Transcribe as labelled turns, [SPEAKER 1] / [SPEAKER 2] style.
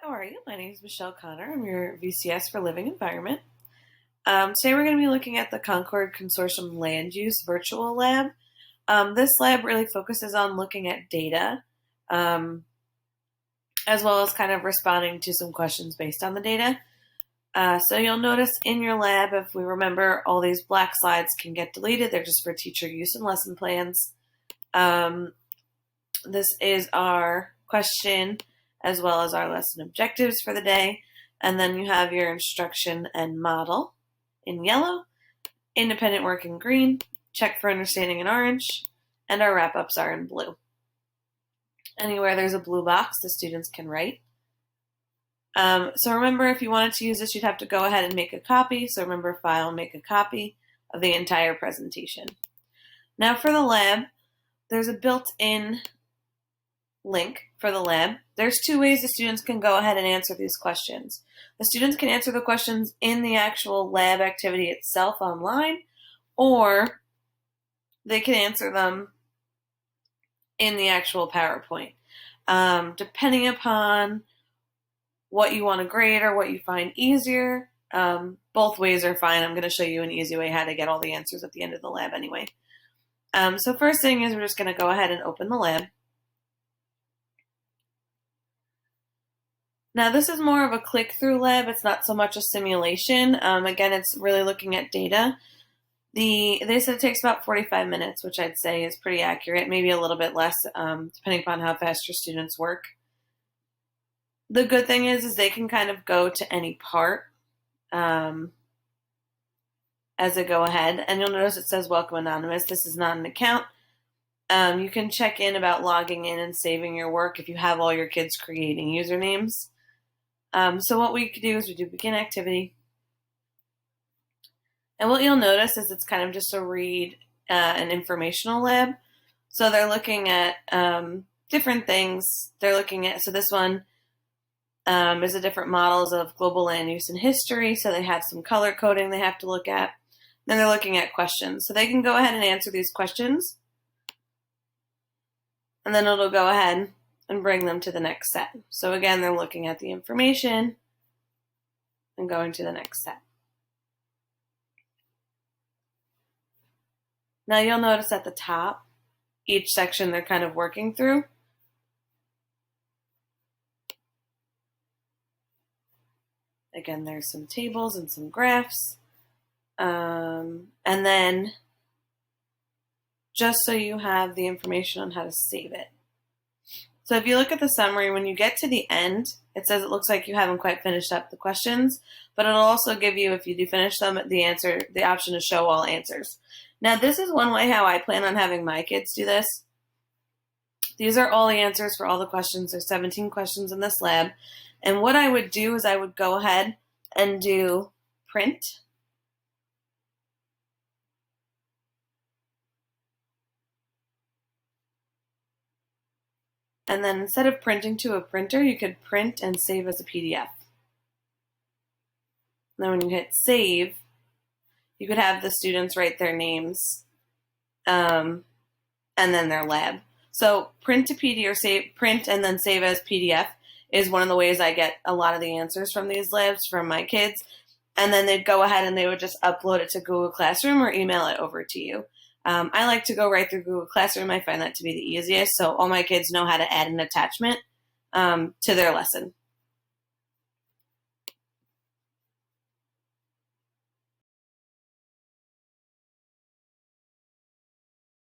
[SPEAKER 1] How are you? My name is Michelle Connor. I'm your VCS for Living Environment. Today we're going to be looking at the Concord Consortium Land Use virtual lab. This lab really focuses on looking at data, as well as kind of responding to some questions based on the data. So you'll notice in your lab, if we remember, all these black slides can get deleted. They're just for teacher use and lesson plans. This is our question as well as our lesson objectives for the day. And then you have your instruction and model in yellow, independent work in green, check for understanding in orange, and our wrap-ups are in blue. Anywhere there's a blue box, the students can write. So remember, if you wanted to use this, you'd have to go ahead and make a copy. So remember, file, make a copy of the entire presentation. Now for the lab, there's a built-in link for the lab. There's two ways the students can go ahead and answer these questions. The students can answer the questions in the actual lab activity itself online, or they can answer them in the actual PowerPoint. Depending upon what you want to grade or what you find easier, both ways are fine. I'm going to show you an easy way how to get all the answers at the end of the lab anyway. So first thing is we're just going to go ahead and open the lab. Now this is more of a click-through lab. It's not so much a simulation. Again, it's really looking at data. They said it takes about 45 minutes, which I'd say is pretty accurate, maybe a little bit less, depending upon how fast your students work. The good thing is they can kind of go to any part as they go ahead. And you'll notice it says Welcome Anonymous. This is not an account. You can check in about logging in and saving your work if you have all your kids creating usernames. So what we could do is we do begin activity. And what you'll notice is it's kind of just a read an informational lab. So they're looking at different things. They're looking at, so this one is the different models of global land use and history. So they have some color coding they have to look at. Then they're looking at questions. So they can go ahead and answer these questions. And then it'll go ahead and bring them to the next set. So again, they're looking at the information and going to the next set. Now you'll notice at the top, each section they're kind of working through. Again, there's some tables and some graphs. And then just so you have the information on how to save it. So if you look at the summary, when you get to the end, it says it looks like you haven't quite finished up the questions, but it'll also give you, if you do finish them, the option to show all answers. Now this is one way how I plan on having my kids do this. These are all the answers for all the questions. There's 17 questions in this lab. And what I would do is I would go ahead and do print. And then instead of printing to a printer, you could print and save as a PDF. And then when you hit save, you could have the students write their names and then their lab. So print to PDF or print and then save as PDF is one of the ways I get a lot of the answers from these labs from my kids. And then they'd go ahead and they would just upload it to Google Classroom or email it over to you. I like to go right through Google Classroom. I find that to be the easiest. So all my kids know how to add an attachment to their lesson.